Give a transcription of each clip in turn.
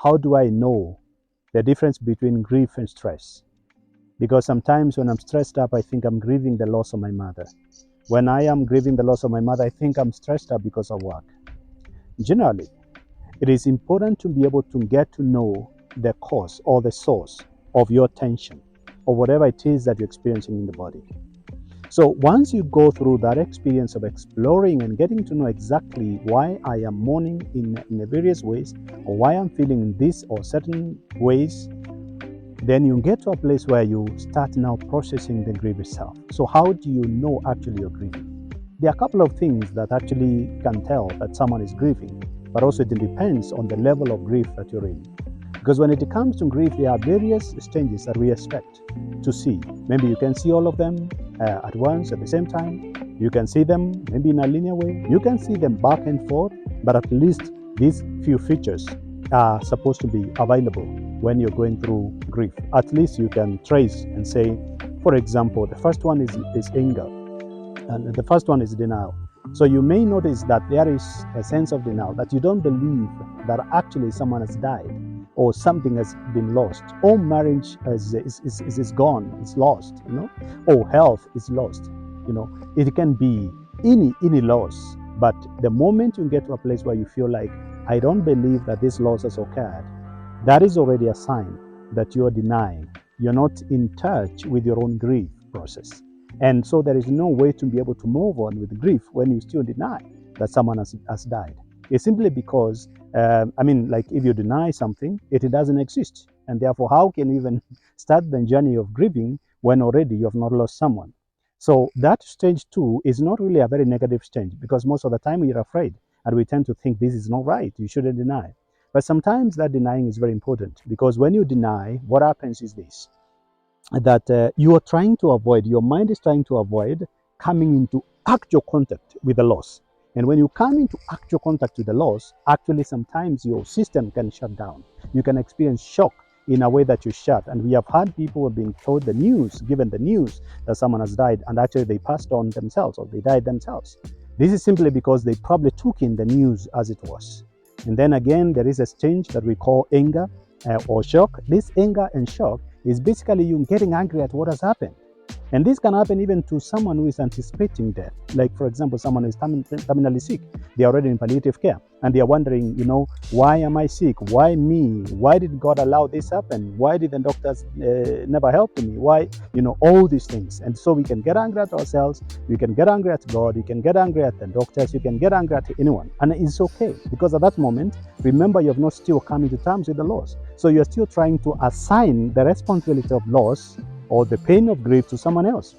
how do I know the difference between grief and stress? Because sometimes when I'm stressed up, I think I'm grieving the loss of my mother. When I am grieving the loss of my mother, I think I'm stressed up because of work. Generally, it is important to be able to get to know the cause or the source of your tension or whatever it is that you're experiencing in the body. So once you go through that experience of exploring and getting to know exactly why I am mourning in various ways, or why I'm feeling in this or certain ways, then you get to a place where you start now processing the grief itself. So how do you know actually you're grieving? There are a couple of things that actually can tell that someone is grieving, but also it depends on the level of grief that you're in. Because when it comes to grief, there are various stages that we expect to see. Maybe you can see all of them at once, at the same time. You can see them maybe in a linear way. You can see them back and forth, but at least these few features are supposed to be available when you're going through grief. At least you can trace and say, for example, the first one is anger, and the first one is denial. So you may notice that there is a sense of denial, that you don't believe that actually someone has died, or something has been lost, or marriage is gone, it's lost, or health is lost. It can be any loss, but the moment you get to a place where you feel like, I don't believe that this loss has occurred, that is already a sign that you're denying. You're not in touch with your own grief process. And so there is no way to be able to move on with grief when you still deny that someone has died. It's simply because, if you deny something, it doesn't exist. And therefore, how can you even start the journey of grieving when already you have not lost someone? So that stage 2 is not really a very negative stage, because most of the time we are afraid and we tend to think this is not right, you shouldn't deny. But sometimes that denying is very important, because when you deny, what happens is this, that you are trying to avoid, your mind is trying to avoid coming into actual contact with the loss. And when you come into actual contact with the loss, actually sometimes your system can shut down. You can experience shock in a way that you shut. And we have had people who have been told the news, given the news that someone has died, and actually they passed on themselves, or they died themselves. This is simply because they probably took in the news as it was. And then again, there is a stage that we call anger or shock. This anger and shock is basically you getting angry at what has happened. And this can happen even to someone who is anticipating death. Like, for example, someone who is terminally sick. They are already in palliative care, and they are wondering, why am I sick? Why me? Why did God allow this happen? Why did the doctors never help me? Why, all these things. And so we can get angry at ourselves. We can get angry at God. We can get angry at the doctors. You can get angry at anyone. And it's okay, because at that moment, remember, you have not still come to terms with the loss. So you're still trying to assign the responsibility of loss or the pain of grief to someone else.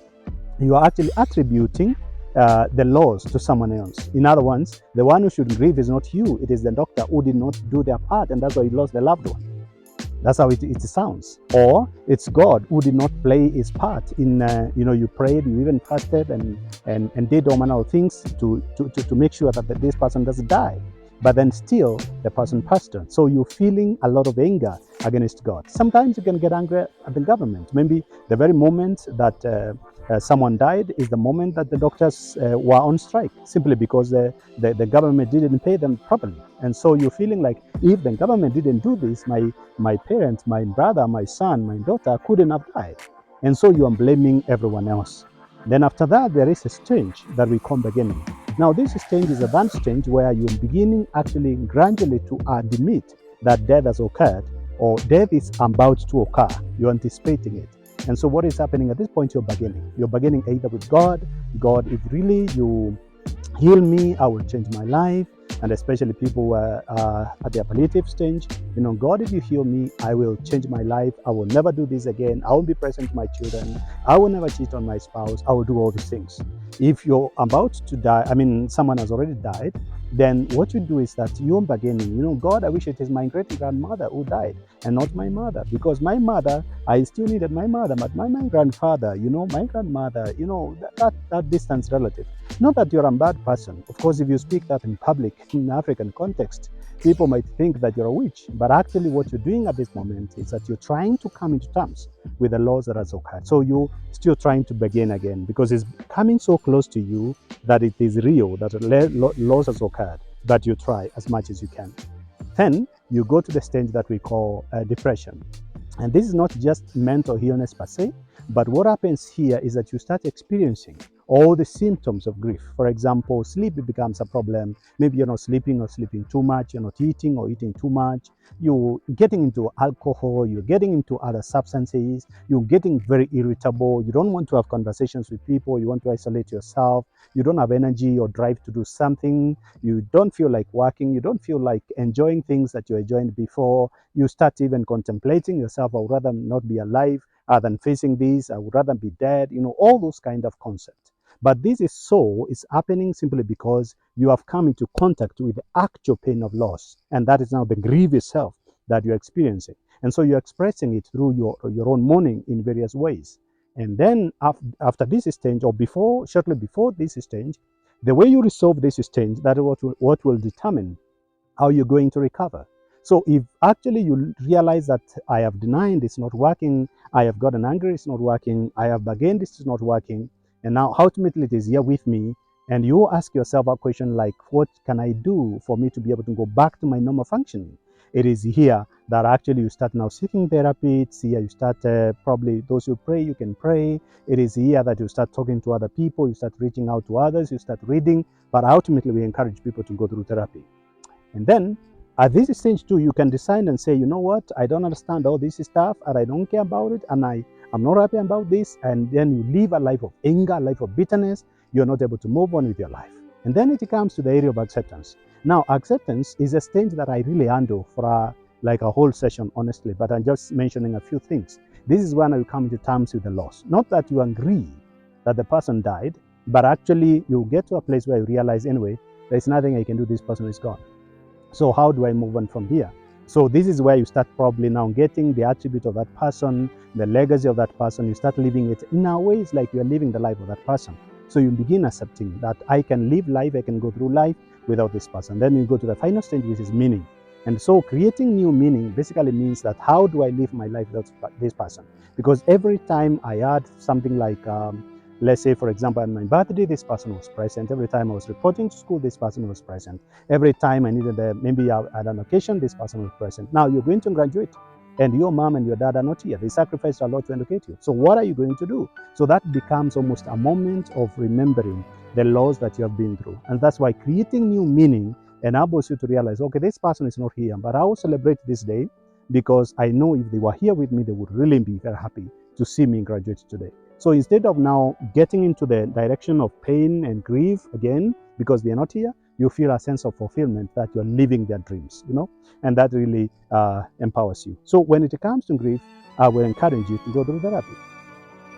You are actually attributing the loss to someone else. In other words, the one who should grieve is not you, it is the doctor who did not do their part, and that's why you lost the loved one. That's how it sounds. Or it's God who did not play his part in, you prayed, you even fasted and did all manner of things to make sure that this person doesn't die. But then still, the person passed on. So you're feeling a lot of anger against God. Sometimes you can get angry at the government. Maybe the very moment that someone died is the moment that the doctors were on strike, simply because the government didn't pay them properly. And so you're feeling like, if the government didn't do this, my parents, my brother, my son, my daughter couldn't have died. And so you are blaming everyone else. Then after that, there is a stage that we call beginning. Now, this stage is a advanced stage where you're beginning actually gradually to admit that death has occurred, or death is about to occur. You're anticipating it. And so what is happening at this point? You're beginning. You're beginning either with God. God, if really you heal me, I will change my life. And especially people who are at their palliative stage, God, if you heal me, I will change my life. I will never do this again. I will be present to my children. I will never cheat on my spouse. I will do all these things. If you're about to die, someone has already died, then what you do is that you're beginning, God, I wish it is my great-grandmother who died and not my mother, because my mother, I still needed my mother, but my grandfather, my grandmother, that distant relative. Not that you're a bad person. Of course, if you speak that in public, in African context, people might think that you're a witch. But actually what you're doing at this moment is that you're trying to come into terms with the laws that has occurred. So you're still trying to begin again, because it's coming so close to you that it is real, that laws has occurred, but you try as much as you can. Then you go to the stage that we call depression. And this is not just mental illness per se, but what happens here is that you start experiencing all the symptoms of grief. For example, sleep becomes a problem. Maybe you're not sleeping or sleeping too much, you're not eating or eating too much, you're getting into alcohol, you're getting into other substances, you're getting very irritable, you don't want to have conversations with people, you want to isolate yourself, you don't have energy or drive to do something, you don't feel like working, you don't feel like enjoying things that you enjoyed before, you start even contemplating yourself, I would rather not be alive than facing this, I would rather be dead, all those kind of concepts. But this is happening simply because you have come into contact with the actual pain of loss. And that is now the grief itself that you're experiencing. And so you're expressing it through your own mourning in various ways. And then after this stage, or shortly before this stage, the way you resolve this stage, that is what will determine how you're going to recover. So if actually you realize that I have denied it's not working, I have gotten angry, it's not working, I have bargained, it's not working, and now ultimately it is here with me, and you ask yourself a question like, what can I do for me to be able to go back to my normal functioning? It is here that actually you start now seeking therapy. It's here you start probably those who pray, you can pray. It is here that you start talking to other people, you start reaching out to others, you start reading, but ultimately we encourage people to go through therapy. And then at this stage too, you can decide and say, you know what, I don't understand all this stuff and I don't care about it and I'm not happy about this. And then you live a life of anger, a life of bitterness. You're not able to move on with your life. And then it comes to the area of acceptance. Now, acceptance is a stage that I really handle for like a whole session, honestly, but I'm just mentioning a few things. This is when you come to terms with the loss. Not that you agree that the person died, but actually you get to a place where you realize, anyway, there's nothing I can do, this person is gone. So how do I move on from here? So this is where you start probably now getting the attribute of that person, the legacy of that person. You start living it in a way, it's like you're living the life of that person. So you begin accepting that I can live life, I can go through life without this person. Then you go to the final stage, which is meaning. And so creating new meaning basically means that how do I live my life without this person? Because every time I add something like, let's say, for example, on my birthday, this person was present. Every time I was reporting to school, this person was present. Every time I needed maybe at an occasion, this person was present. Now you're going to graduate and your mom and your dad are not here. They sacrificed a lot to educate you. So what are you going to do? So that becomes almost a moment of remembering the loss that you have been through. And that's why creating new meaning enables you to realize, okay, this person is not here, but I will celebrate this day because I know if they were here with me, they would really be very happy to see me graduate today. So instead of now getting into the direction of pain and grief again, because they're not here, you feel a sense of fulfillment that you're living their dreams, and that really empowers you. So when it comes to grief, I will encourage you to go through therapy.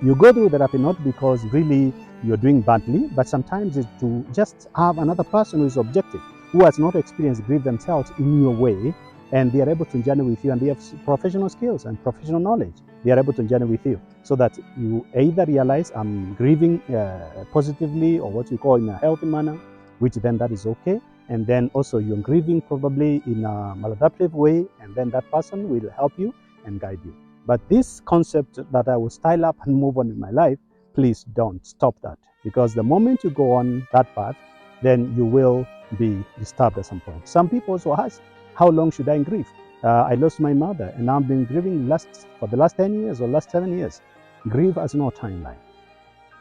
You go through therapy not because really you're doing badly, but sometimes it's to just have another person who is objective, who has not experienced grief themselves in your way, and they are able to journey with you, and they have professional skills and professional knowledge. They are able to journey with you so that you either realize I'm grieving positively, or what you call in a healthy manner, which then that is okay. And then also you're grieving probably in a maladaptive way, and then that person will help you and guide you. But this concept that I will style up and move on in my life, please don't stop that. Because the moment you go on that path, then you will be disturbed at some point. Some people also ask, how long should I grieve? I lost my mother and I've been grieving for the last 10 years or last 7 years. Grief has no timeline.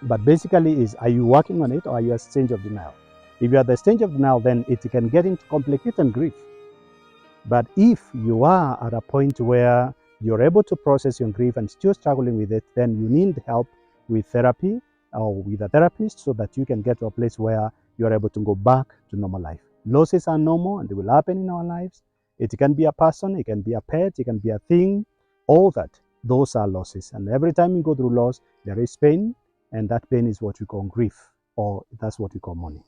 But basically are you working on it, or are you at the stage of denial? If you're at the stage of denial, then it can get into complicated grief. But if you are at a point where you're able to process your grief and still struggling with it, then you need help with therapy or with a therapist so that you can get to a place where you're able to go back to normal life. Losses are normal and they will happen in our lives. It can be a person, it can be a pet, it can be a thing, all that. Those are losses. And every time you go through loss, there is pain, and that pain is what we call grief, or that's what we call mourning.